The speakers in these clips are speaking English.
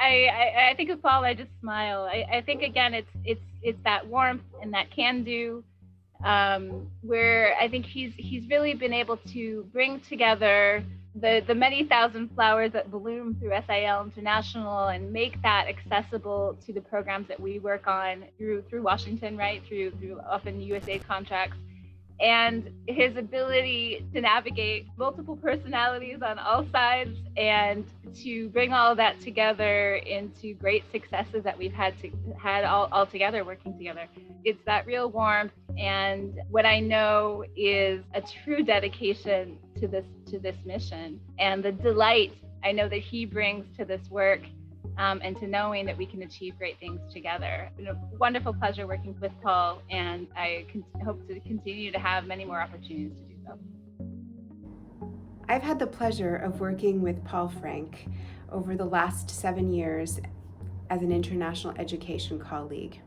I think of Paul, I just smile. I think again, it's that warmth and that can do, where I think he's really been able to bring together the many thousand flowers that bloom through SIL International and make that accessible to the programs that we work on through Washington, right? Through often USAID contracts. And his ability to navigate multiple personalities on all sides and to bring all of that together into great successes that we've had all together working together. It's that real warmth and what I know is a true dedication to this mission and the delight I know that he brings to this work. And to knowing that we can achieve great things together. It's been a wonderful pleasure working with Paul, and I hope to continue to have many more opportunities to do so. I've had the pleasure of working with Paul Frank over the last 7 years as an international education colleague.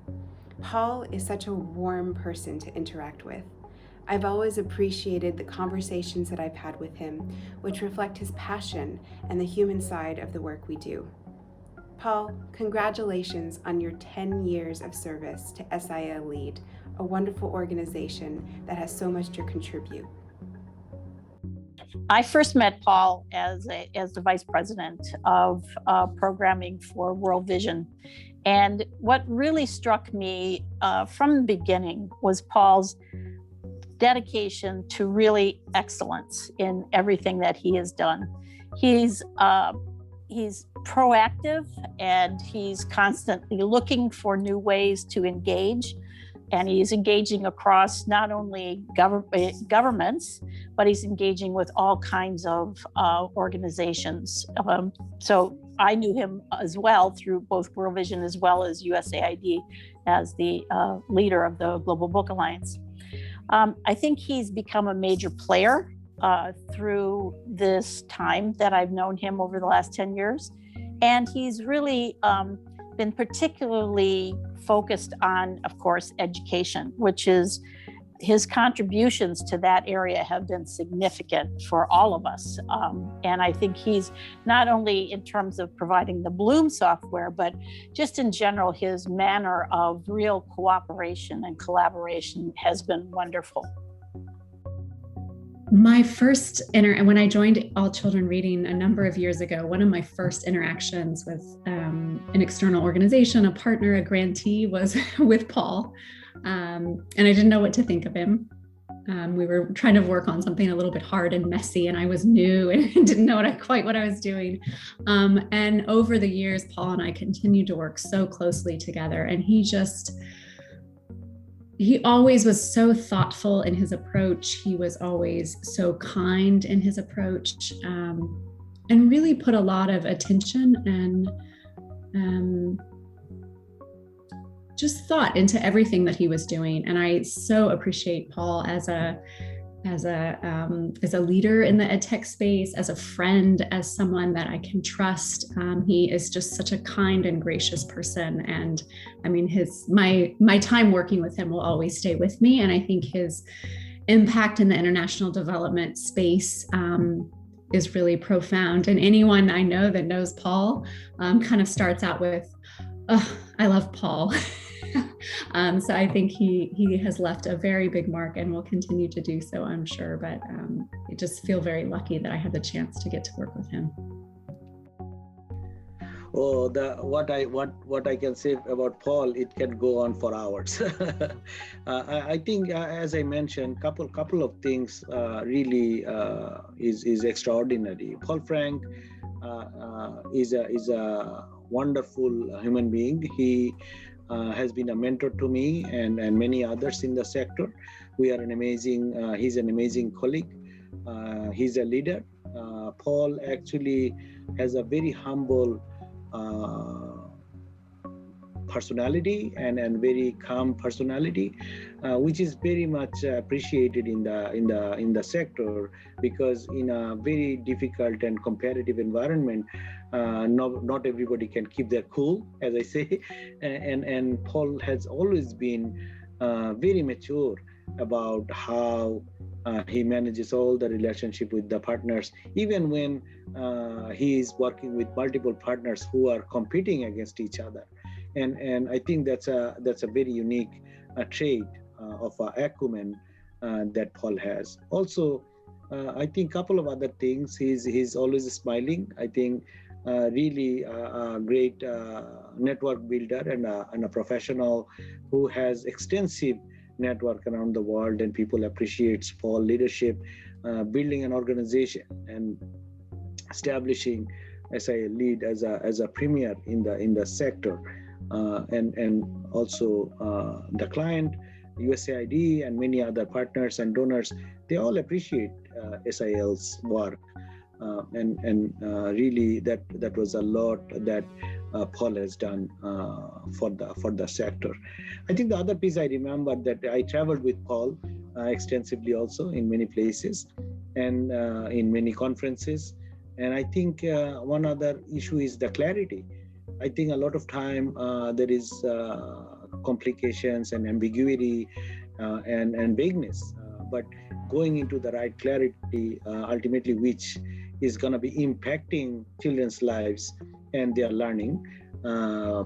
Paul is such a warm person to interact with. I've always appreciated the conversations that I've had with him, which reflect his passion and the human side of the work we do. Paul, congratulations on your 10 years of service to SIL Lead, a wonderful organization that has so much to contribute. I first met Paul as the vice president of programming for World Vision. And what really struck me from the beginning was Paul's dedication to really excellence in everything that he has done. He's proactive and he's constantly looking for new ways to engage. And he's engaging across not only governments, but he's engaging with all kinds of organizations. So I knew him as well through both World Vision as well as USAID as the leader of the Global Book Alliance. I think he's become a major player through this time that I've known him over the last 10 years. And he's really been particularly focused on, of course, education, which is his contributions to that area have been significant for all of us. And I think he's not only in terms of providing the Bloom software, but just in general, his manner of real cooperation and collaboration has been wonderful. My first when I joined All Children Reading a number of years ago, one of my first interactions with an external organization, a partner, a grantee, was with Paul. And I didn't know what to think of him. We were trying to work on something a little bit hard and messy, and I was new and didn't know what I was doing. And over the years, Paul and I continued to work so closely together, and he always was so thoughtful in his approach. He was always so kind in his approach, and really put a lot of attention and just thought into everything that he was doing. And I so appreciate Paul as a leader in the EdTech space, as a friend, as someone that I can trust. He is just such a kind and gracious person. And I mean, my time working with him will always stay with me. And I think his impact in the international development space is really profound. And anyone I know that knows Paul kind of starts out with, "Oh, I love Paul." So I think he has left a very big mark and will continue to do so, I'm sure. But I just feel very lucky that I had the chance to get to work with him. Oh, what I can say about Paul, it can go on for hours. I think, as I mentioned, couple of things really is extraordinary. Paul Frank is a wonderful human being. He has been a mentor to me and many others in the sector. He's an amazing colleague. He's a leader. Paul actually has a very humble personality and very calm personality, which is very much appreciated in the sector, because in a very difficult and competitive environment, not everybody can keep their cool, as I say, and Paul has always been very mature about how He manages all the relationship with the partners, even when he is working with multiple partners who are competing against each other. And I think that's a very unique trait of acumen that Paul has. Also, I think a couple of other things. He's always smiling. I think really a great network builder and a professional who has extensive network around the world, and people appreciates Paul leadership, building an organization and establishing SIL lead as a premier in the sector, and also the client, USAID, and many other partners and donors. They all appreciate SIL's work, and really that was a lot that Paul has done for the sector. I think the other piece I remember that I traveled with Paul extensively also in many places and in many conferences. And I think one other issue is the clarity. I think a lot of time there is complications and ambiguity and vagueness, but going into the right clarity, ultimately, which is going to be impacting children's lives and their learning.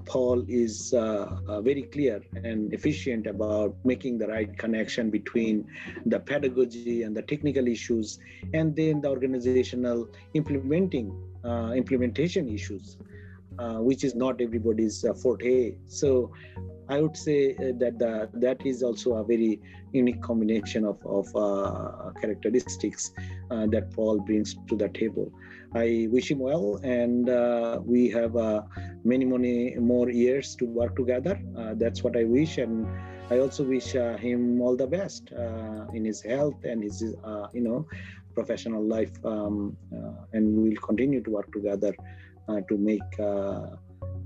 Paul is very clear and efficient about making the right connection between the pedagogy and the technical issues, and then the organizational implementation issues, which is not everybody's forte. So I would say that is also a very unique combination of characteristics that Paul brings to the table. I wish him well, and we have many more years to work together. That's what I wish, and I also wish him all the best in his health and his professional life, and we will continue to work together to make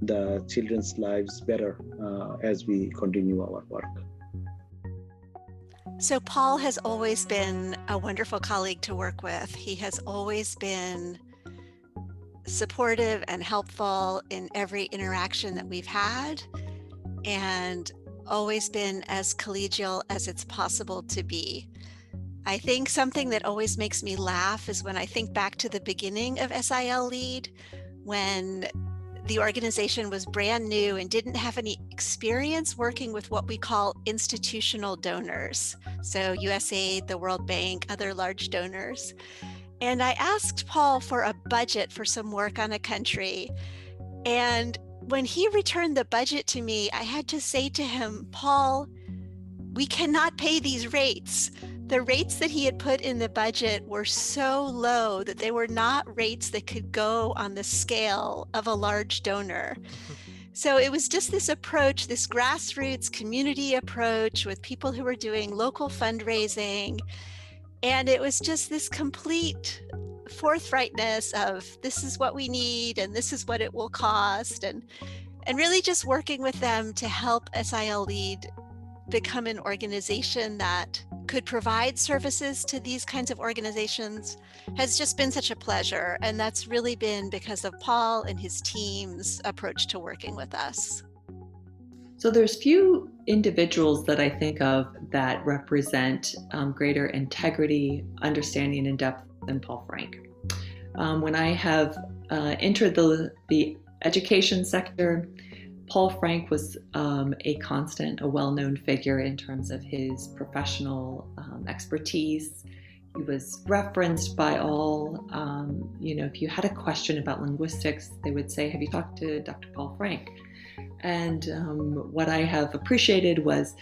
the children's lives better as we continue our work. So Paul has always been a wonderful colleague to work with. He has always been supportive and helpful in every interaction that we've had, and always been as collegial as it's possible to be. I think something that always makes me laugh is when I think back to the beginning of SIL Lead, when the organization was brand new and didn't have any experience working with what we call institutional donors. So USAID, the World Bank, other large donors. And I asked Paul for a budget for some work on a country. And when he returned the budget to me, I had to say to him, Paul, we cannot pay these rates. The rates that he had put in the budget were so low that they were not rates that could go on the scale of a large donor. So it was just this approach, this grassroots community approach with people who were doing local fundraising. And it was just this complete forthrightness of this is what we need and this is what it will cost. And really just working with them to help SIL Lead become an organization that could provide services to these kinds of organizations has just been such a pleasure. And that's really been because of Paul and his team's approach to working with us. So there's few individuals that I think of that represent greater integrity, understanding, and depth than Paul Frank. When I have entered the education sector, Paul Frank was a constant, a well-known figure in terms of his professional expertise. He was referenced by all. If you had a question about linguistics, they would say, have you talked to Dr. Paul Frank? And what I have appreciated was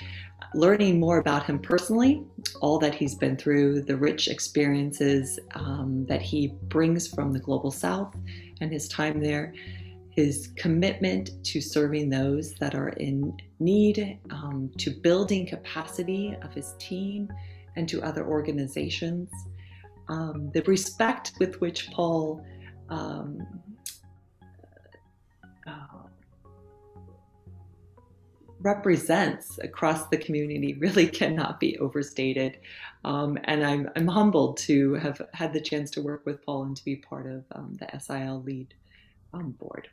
learning more about him personally, all that he's been through, the rich experiences that he brings from the Global South and his time there, his commitment to serving those that are in need, to building capacity of his team and to other organizations, the respect with which Paul represents across the community really cannot be overstated. And I'm humbled to have had the chance to work with Paul and to be part of the SIL Lead board.